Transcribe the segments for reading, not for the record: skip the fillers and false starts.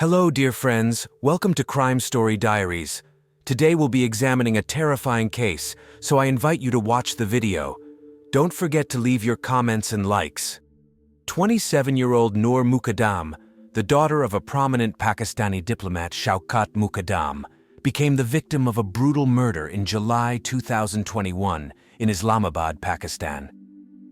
Hello, dear friends. Welcome to Crime Story Diaries. Today we'll be examining a terrifying case, so I invite you to watch the video. Don't forget to leave your comments and likes. 27-year-old Noor Mukadam, the daughter of a prominent Pakistani diplomat Shaukat Mukadam, became the victim of a brutal murder in July 2021 in Islamabad, Pakistan.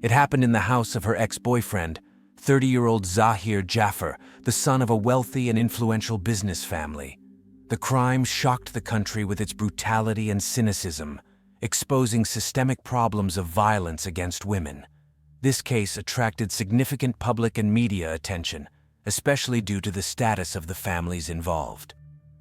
It happened in the house of her ex-boyfriend, 30-year-old Zahir Jaffer, the son of a wealthy and influential business family. The crime shocked the country with its brutality and cynicism, exposing systemic problems of violence against women. This case attracted significant public and media attention, especially due to the status of the families involved.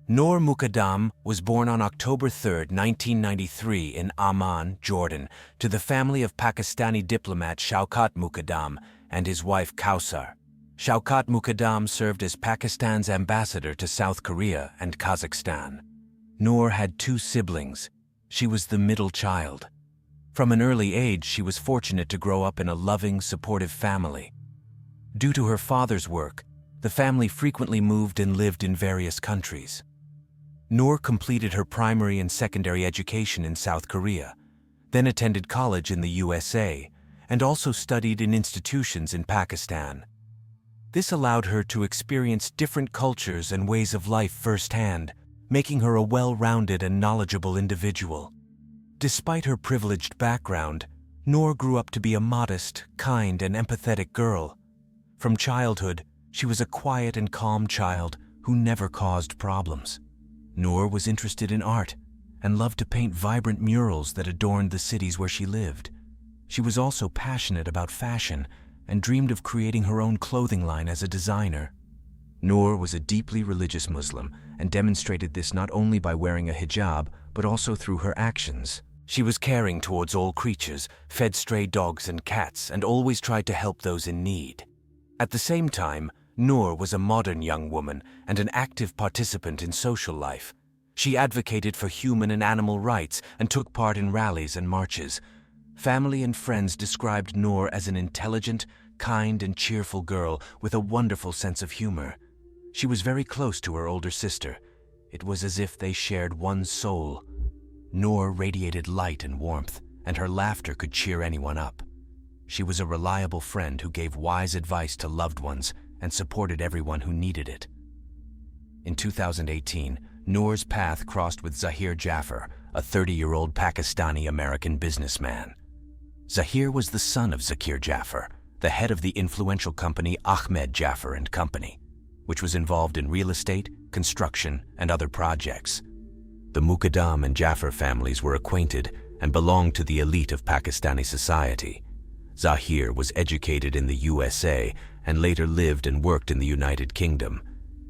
Noor Mukadam was born on October 3, 1993 in Amman, Jordan, to the family of Pakistani diplomat Shaukat Mukadam and his wife Kausar. Shaukat Mukadam served as Pakistan's ambassador to South Korea and Kazakhstan. Noor had two siblings. She was the middle child. From an early age, she was fortunate to grow up in a loving, supportive family. Due to her father's work, the family frequently moved and lived in various countries. Noor completed her primary and secondary education in South Korea, then attended college in the USA, and also studied in institutions in Pakistan. This allowed her to experience different cultures and ways of life firsthand, making her a well-rounded and knowledgeable individual. Despite her privileged background, Noor grew up to be a modest, kind, and empathetic girl. From childhood, she was a quiet and calm child who never caused problems. Noor was interested in art and loved to paint vibrant murals that adorned the cities where she lived. She was also passionate about fashion and dreamed of creating her own clothing line as a designer. Noor was a deeply religious Muslim and demonstrated this not only by wearing a hijab, but also through her actions. She was caring towards all creatures, fed stray dogs and cats, and always tried to help those in need. At the same time, Noor was a modern young woman and an active participant in social life. She advocated for human and animal rights and took part in rallies and marches. Family and friends described Noor as an intelligent, kind, and cheerful girl with a wonderful sense of humor. She was very close to her older sister. It was as if they shared one soul. Noor radiated light and warmth, and her laughter could cheer anyone up. She was a reliable friend who gave wise advice to loved ones and supported everyone who needed it. In 2018, Noor's path crossed with Zahir Jaffer, a 30-year-old Pakistani-American businessman. Zahir was the son of Zahir Jaffer, the head of the influential company Ahmed Jaffer & Company, which was involved in real estate, construction, and other projects. The Mukadam and Jaffer families were acquainted and belonged to the elite of Pakistani society. Zahir was educated in the USA and later lived and worked in the United Kingdom.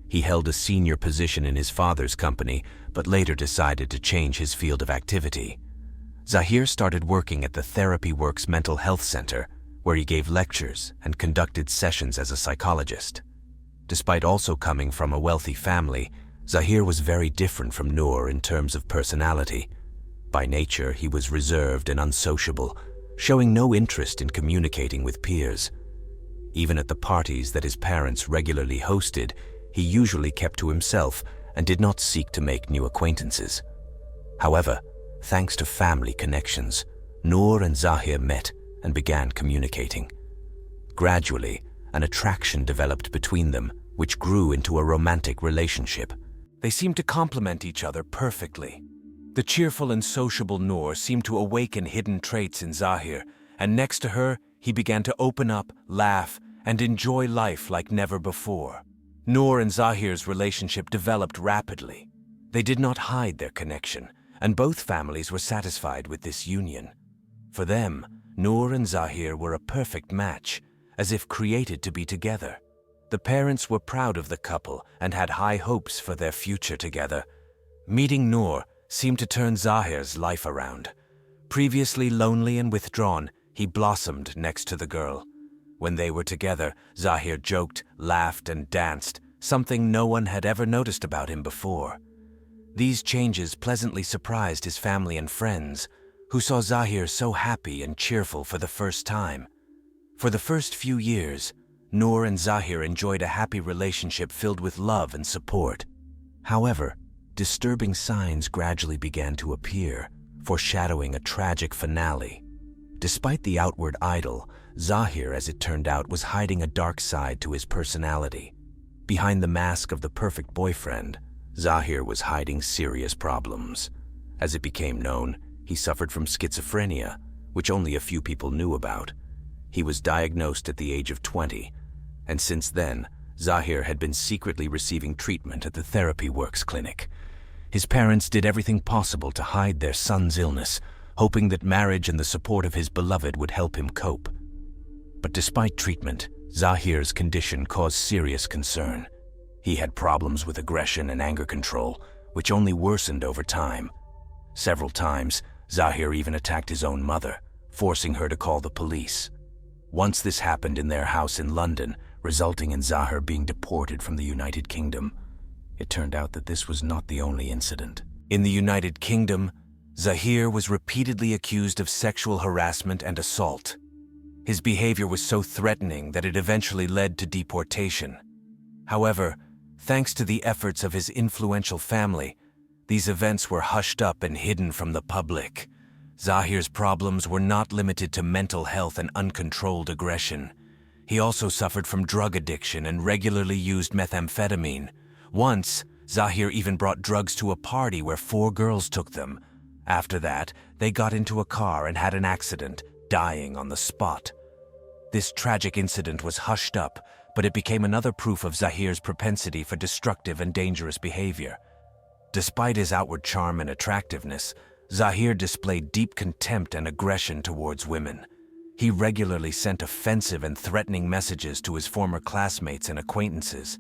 He held a senior position in his father's company, but later decided to change his field of activity. Zahir started working at the Therapy Works Mental Health Center, where he gave lectures and conducted sessions as a psychologist. Despite also coming from a wealthy family, Zahir was very different from Noor in terms of personality. By nature, he was reserved and unsociable, showing no interest in communicating with peers. Even at the parties that his parents regularly hosted, he usually kept to himself and did not seek to make new acquaintances. However, thanks to family connections, Noor and Zahir met and began communicating. Gradually, an attraction developed between them, which grew into a romantic relationship. They seemed to complement each other perfectly. The cheerful and sociable Noor seemed to awaken hidden traits in Zahir, and next to her, he began to open up, laugh, and enjoy life like never before. Noor and Zahir's relationship developed rapidly. They did not hide their connection, and both families were satisfied with this union. For them, Noor and Zahir were a perfect match, as if created to be together. The parents were proud of the couple and had high hopes for their future together. Meeting Noor seemed to turn Zahir's life around. Previously lonely and withdrawn, he blossomed next to the girl. When they were together, Zahir joked, laughed, and danced, something no one had ever noticed about him before. These changes pleasantly surprised his family and friends, who saw Zahir so happy and cheerful for the first time. For the first few years, Noor and Zahir enjoyed a happy relationship filled with love and support. However, disturbing signs gradually began to appear, foreshadowing a tragic finale. Despite the outward idol, Zahir, as it turned out, was hiding a dark side to his personality. Behind the mask of the perfect boyfriend, Zahir was hiding serious problems. As it became known, he suffered from schizophrenia, which only a few people knew about. He was diagnosed at the age of 20, and since then, Zahir had been secretly receiving treatment at the Therapy Works clinic. His parents did everything possible to hide their son's illness, hoping that marriage and the support of his beloved would help him cope. But despite treatment, Zahir's condition caused serious concern. He had problems with aggression and anger control, which only worsened over time. Several times, Zahir even attacked his own mother, forcing her to call the police. Once this happened in their house in London, resulting in Zahir being deported from the United Kingdom. It turned out that this was not the only incident. In the United Kingdom, Zahir was repeatedly accused of sexual harassment and assault. His behavior was so threatening that it eventually led to deportation. However, thanks to the efforts of his influential family, these events were hushed up and hidden from the public. Zahir's problems were not limited to mental health and uncontrolled aggression. He also suffered from drug addiction and regularly used methamphetamine. Once, Zahir even brought drugs to a party where 4 girls took them. After that, they got into a car and had an accident, dying on the spot. This tragic incident was hushed up, but it became another proof of Zahir's propensity for destructive and dangerous behavior. Despite his outward charm and attractiveness, Zahir displayed deep contempt and aggression towards women. He regularly sent offensive and threatening messages to his former classmates and acquaintances.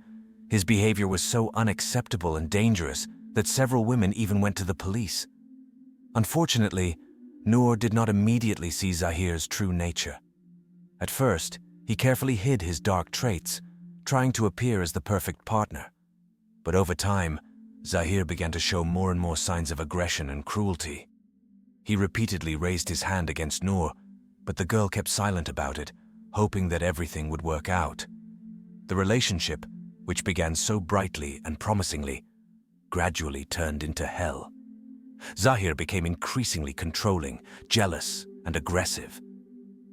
His behavior was so unacceptable and dangerous that several women even went to the police. Unfortunately, Noor did not immediately see Zahir's true nature. At first, he carefully hid his dark traits, trying to appear as the perfect partner. But over time, Zahir began to show more and more signs of aggression and cruelty. He repeatedly raised his hand against Noor, but the girl kept silent about it, hoping that everything would work out. The relationship, which began so brightly and promisingly, gradually turned into hell. Zahir became increasingly controlling, jealous, and aggressive.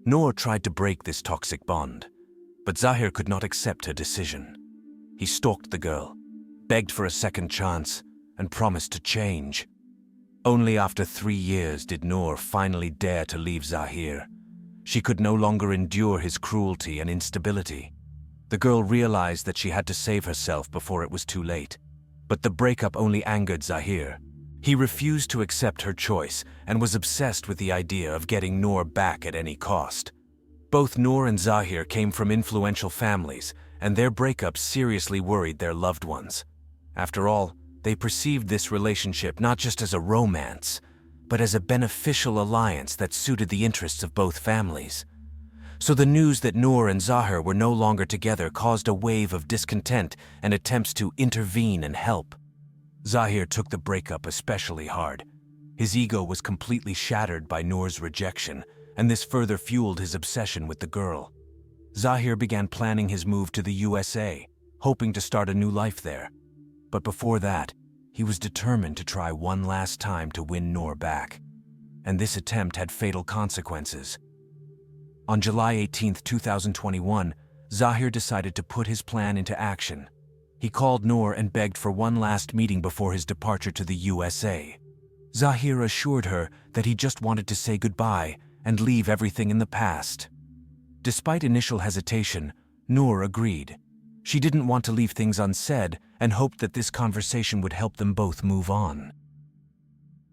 Noor tried to break this toxic bond, but Zahir could not accept her decision. He stalked the girl, begged for a second chance, and promised to change. Only after 3 years did Noor finally dare to leave Zahir. She could no longer endure his cruelty and instability. The girl realized that she had to save herself before it was too late. But the breakup only angered Zahir. He refused to accept her choice and was obsessed with the idea of getting Noor back at any cost. Both Noor and Zahir came from influential families, and their breakup seriously worried their loved ones. After all, they perceived this relationship not just as a romance, but as a beneficial alliance that suited the interests of both families. So the news that Noor and Zahir were no longer together caused a wave of discontent and attempts to intervene and help. Zahir took the breakup especially hard. His ego was completely shattered by Noor's rejection, and this further fueled his obsession with the girl. Zahir began planning his move to the USA, hoping to start a new life there. But before that, he was determined to try one last time to win Noor back. And this attempt had fatal consequences. On July 18, 2021, Zahir decided to put his plan into action. He called Noor and begged for one last meeting before his departure to the USA. Zahir assured her that he just wanted to say goodbye and leave everything in the past. Despite initial hesitation, Noor agreed. She didn't want to leave things unsaid and hoped that this conversation would help them both move on.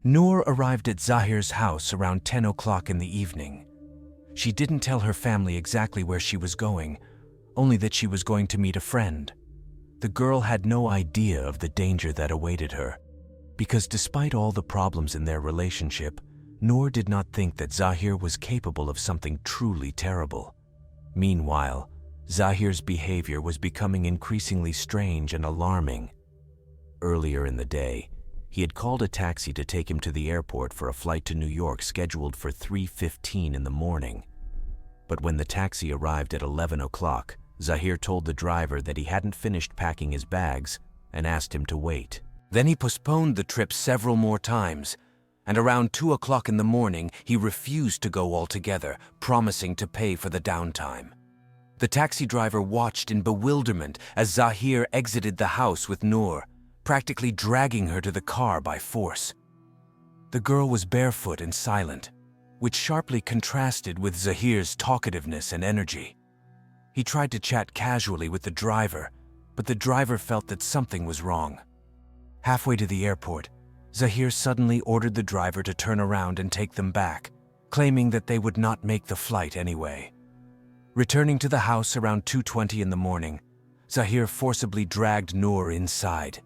Noor arrived at Zahir's house around 10 o'clock in the evening. She didn't tell her family exactly where she was going, only that she was going to meet a friend. The girl had no idea of the danger that awaited her, because despite all the problems in their relationship, Noor did not think that Zahir was capable of something truly terrible. Meanwhile, Zahir's behavior was becoming increasingly strange and alarming. Earlier in the day, he had called a taxi to take him to the airport for a flight to New York scheduled for 3:15 in the morning. But when the taxi arrived at 11 o'clock, Zahir told the driver that he hadn't finished packing his bags and asked him to wait. Then he postponed the trip several more times, and around 2 o'clock in the morning, he refused to go altogether, promising to pay for the downtime. The taxi driver watched in bewilderment as Zahir exited the house with Noor, practically dragging her to the car by force. The girl was barefoot and silent, which sharply contrasted with Zahir's talkativeness and energy. He tried to chat casually with the driver, but the driver felt that something was wrong. Halfway to the airport, Zahir suddenly ordered the driver to turn around and take them back, claiming that they would not make the flight anyway. Returning to the house around 2:20 in the morning, Zahir forcibly dragged Noor inside.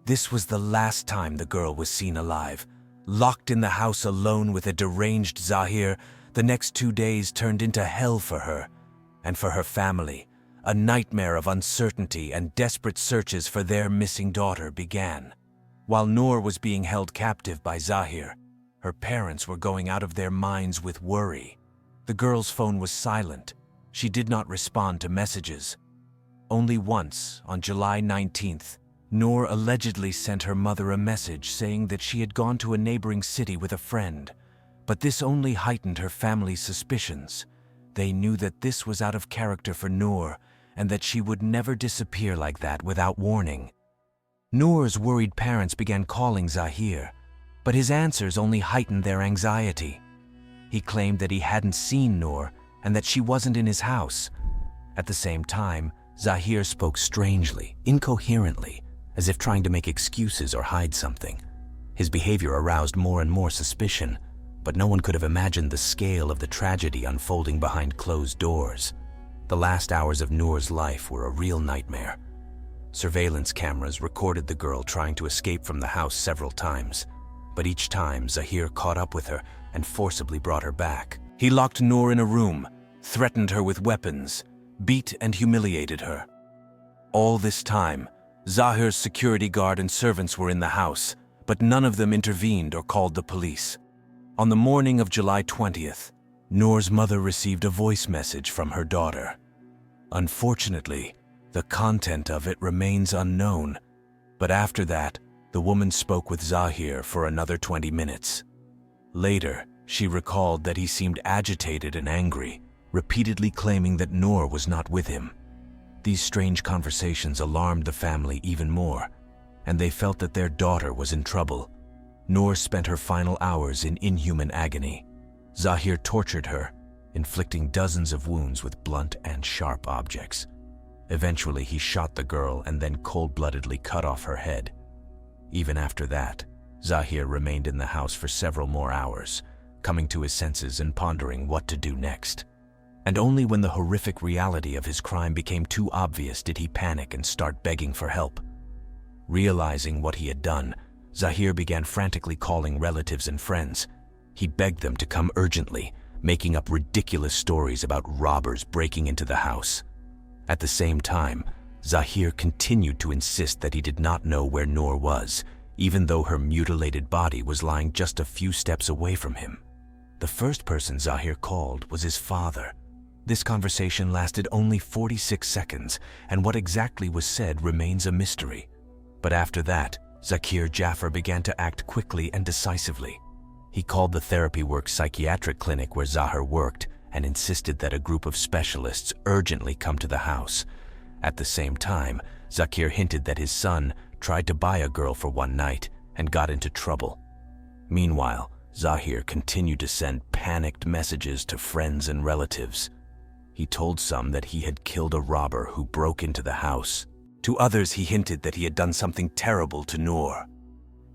This was the last time the girl was seen alive. Locked in the house alone with a deranged Zahir, the next 2 days turned into hell for her and for her family. A nightmare of uncertainty and desperate searches for their missing daughter began. While Noor was being held captive by Zahir, her parents were going out of their minds with worry. The girl's phone was silent. She did not respond to messages. Only once, on July 19th, Noor allegedly sent her mother a message saying that she had gone to a neighboring city with a friend, but this only heightened her family's suspicions. They knew that this was out of character for Noor and that she would never disappear like that without warning. Noor's worried parents began calling Zahir, but his answers only heightened their anxiety. He claimed that he hadn't seen Noor and that she wasn't in his house. At the same time, Zahir spoke strangely, incoherently, as if trying to make excuses or hide something. His behavior aroused more and more suspicion, but no one could have imagined the scale of the tragedy unfolding behind closed doors. The last hours of Noor's life were a real nightmare. Surveillance cameras recorded the girl trying to escape from the house several times, but each time Zahir caught up with her and forcibly brought her back. He locked Noor in a room, threatened her with weapons, beat and humiliated her. All this time, Zahir's security guard and servants were in the house, but none of them intervened or called the police. On the morning of July 20th, Noor's mother received a voice message from her daughter. Unfortunately, the content of it remains unknown, but after that, the woman spoke with Zahir for another 20 minutes. Later, she recalled that he seemed agitated and angry, repeatedly claiming that Noor was not with him. These strange conversations alarmed the family even more, and they felt that their daughter was in trouble. Noor spent her final hours in inhuman agony. Zahir tortured her, inflicting dozens of wounds with blunt and sharp objects. Eventually, he shot the girl and then cold-bloodedly cut off her head. Even after that, Zahir remained in the house for several more hours, coming to his senses and pondering what to do next. And only when the horrific reality of his crime became too obvious did he panic and start begging for help. Realizing what he had done, Zahir began frantically calling relatives and friends. He begged them to come urgently, making up ridiculous stories about robbers breaking into the house. At the same time, Zahir continued to insist that he did not know where Noor was, even though her mutilated body was lying just a few steps away from him. The first person Zahir called was his father. This conversation lasted only 46 seconds, and what exactly was said remains a mystery. But after that, Zahir Jaffer began to act quickly and decisively. He called the Therapy Works psychiatric clinic where Zahir worked and insisted that a group of specialists urgently come to the house. At the same time, Zahir hinted that his son tried to buy a girl for one night and got into trouble. Meanwhile, Zahir continued to send panicked messages to friends and relatives. He told some that he had killed a robber who broke into the house. To others, he hinted that he had done something terrible to Noor.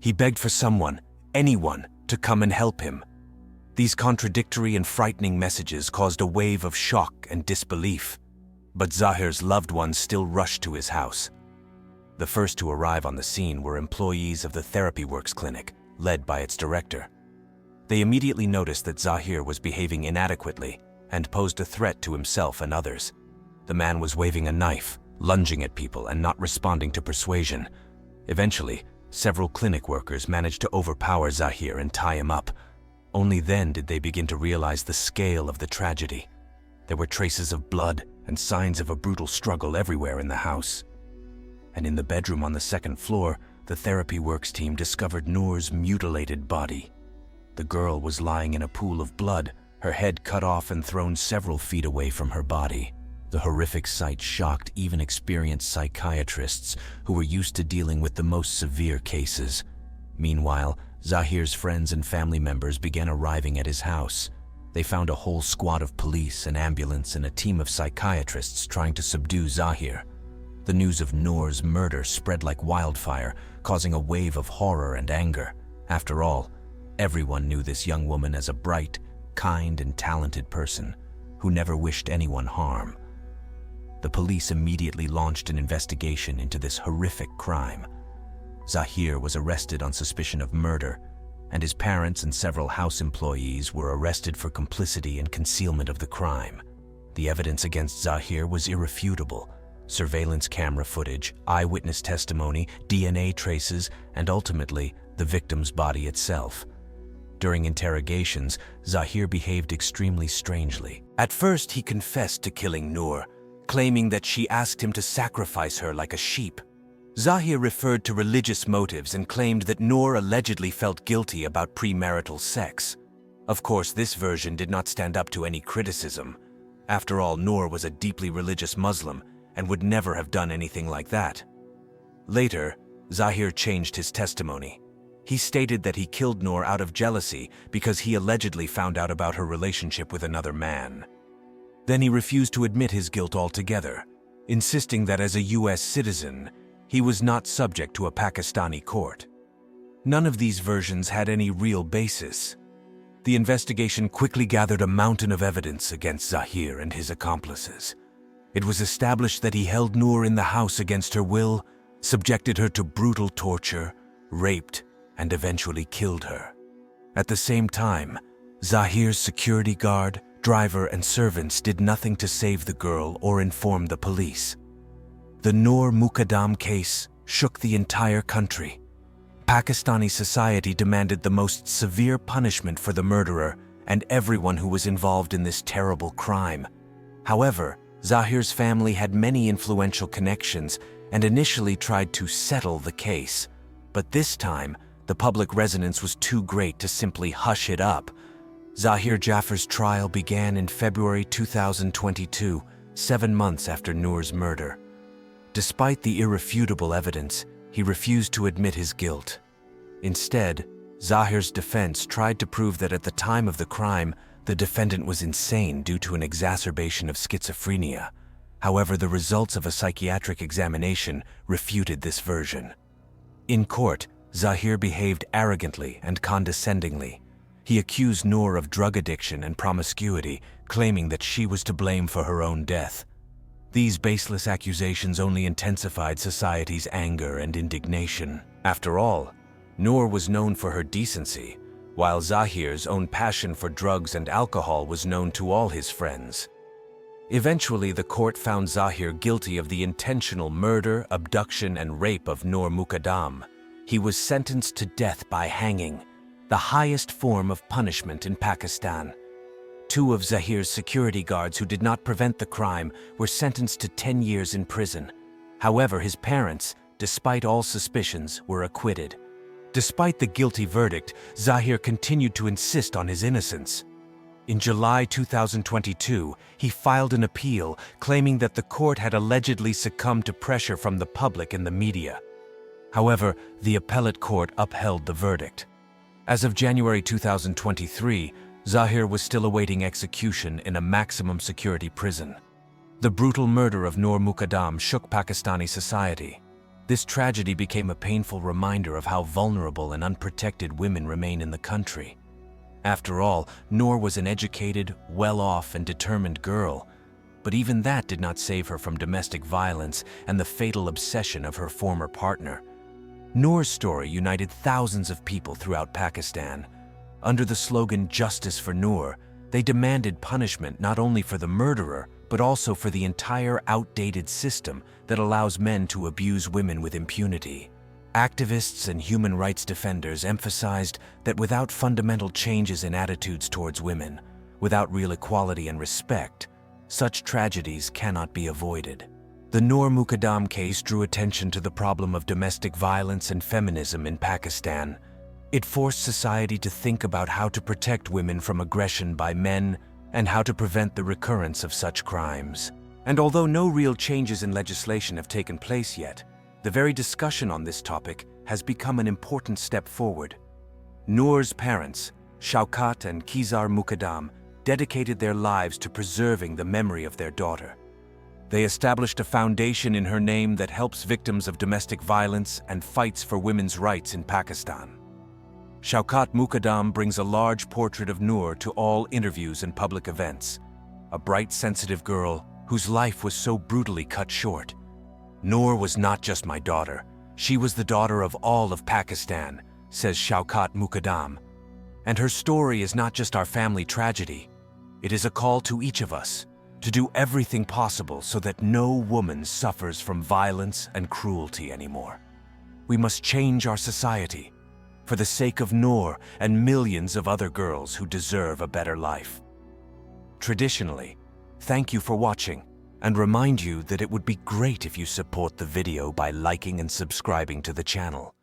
He begged for someone, anyone, to come and help him. These contradictory and frightening messages caused a wave of shock and disbelief. But Zahir's loved ones still rushed to his house. The first to arrive on the scene were employees of the Therapy Works clinic, led by its director. They immediately noticed that Zahir was behaving inadequately and posed a threat to himself and others. The man was waving a knife, lunging at people, and not responding to persuasion. Eventually, several clinic workers managed to overpower Zahir and tie him up. Only then did they begin to realize the scale of the tragedy. There were traces of blood and signs of a brutal struggle everywhere in the house. And in the bedroom on the second floor, the therapy works team discovered Noor's mutilated body. The girl was lying in a pool of blood, her head cut off and thrown several feet away from her body. The horrific sight shocked even experienced psychiatrists who were used to dealing with the most severe cases. Meanwhile, Zahir's friends and family members began arriving at his house. They found a whole squad of police, an ambulance, and a team of psychiatrists trying to subdue Zahir. The news of Noor's murder spread like wildfire, causing a wave of horror and anger. After all, everyone knew this young woman as a bright, kind, and talented person who never wished anyone harm. The police immediately launched an investigation into this horrific crime. Zahir was arrested on suspicion of murder, and his parents and several house employees were arrested for complicity and concealment of the crime. The evidence against Zahir was irrefutable. Surveillance camera footage, eyewitness testimony, DNA traces, and ultimately, the victim's body itself. During interrogations, Zahir behaved extremely strangely. At first, he confessed to killing Noor, claiming that she asked him to sacrifice her like a sheep. Zahir referred to religious motives and claimed that Noor allegedly felt guilty about premarital sex. Of course, this version did not stand up to any criticism. After all, Noor was a deeply religious Muslim and would never have done anything like that. Later, Zahir changed his testimony. He stated that he killed Noor out of jealousy because he allegedly found out about her relationship with another man. Then he refused to admit his guilt altogether, insisting that as a US citizen, he was not subject to a Pakistani court. None of these versions had any real basis. The investigation quickly gathered a mountain of evidence against Zahir and his accomplices. It was established that he held Noor in the house against her will, subjected her to brutal torture, raped, and eventually killed her. At the same time, Zahir's security guard, driver, and servants did nothing to save the girl or inform the police. The Noor Mukadam case shook the entire country. Pakistani society demanded the most severe punishment for the murderer and everyone who was involved in this terrible crime. However, Zahir's family had many influential connections and initially tried to settle the case. But this time, the public resonance was too great to simply hush it up. Zahir Jaffer's trial began in February 2022, 7 months after Noor's murder. Despite the irrefutable evidence, he refused to admit his guilt. Instead, Zahir's defense tried to prove that at the time of the crime, the defendant was insane due to an exacerbation of schizophrenia. However, the results of a psychiatric examination refuted this version. In court, Zahir behaved arrogantly and condescendingly. He accused Noor of drug addiction and promiscuity, claiming that she was to blame for her own death. These baseless accusations only intensified society's anger and indignation. After all, Noor was known for her decency, while Zahir's own passion for drugs and alcohol was known to all his friends. Eventually, the court found Zahir guilty of the intentional murder, abduction, and rape of Noor Mukadam. He was sentenced to death by hanging, the highest form of punishment in Pakistan. 2 of Zahir's security guards who did not prevent the crime were sentenced to 10 years in prison. However, his parents, despite all suspicions, were acquitted. Despite the guilty verdict, Zahir continued to insist on his innocence. In July 2022, he filed an appeal claiming that the court had allegedly succumbed to pressure from the public and the media. However, the appellate court upheld the verdict. As of January 2023, Zahir was still awaiting execution in a maximum security prison. The brutal murder of Noor Mukadam shook Pakistani society. This tragedy became a painful reminder of how vulnerable and unprotected women remain in the country. After all, Noor was an educated, well-off, and determined girl. But even that did not save her from domestic violence and the fatal obsession of her former partner. Noor's story united thousands of people throughout Pakistan. Under the slogan "Justice for Noor," they demanded punishment not only for the murderer, but also for the entire outdated system that allows men to abuse women with impunity. Activists and human rights defenders emphasized that without fundamental changes in attitudes towards women, without real equality and respect, such tragedies cannot be avoided. The Noor Mukadam case drew attention to the problem of domestic violence and feminism in Pakistan. It forced society to think about how to protect women from aggression by men and how to prevent the recurrence of such crimes. And although no real changes in legislation have taken place yet, the very discussion on this topic has become an important step forward. Noor's parents, Shaukat and Zahir Mukadam, dedicated their lives to preserving the memory of their daughter. They established a foundation in her name that helps victims of domestic violence and fights for women's rights in Pakistan. Shaukat Mukadam brings a large portrait of Noor to all interviews and public events, a bright, sensitive girl whose life was so brutally cut short. Noor was not just my daughter, she was the daughter of all of Pakistan, says Shaukat Mukadam. And her story is not just our family tragedy, it is a call to each of us to do everything possible so that no woman suffers from violence and cruelty anymore. We must change our society for the sake of Noor and millions of other girls who deserve a better life. Traditionally, thank you for watching, and remind you that it would be great if you support the video by liking and subscribing to the channel.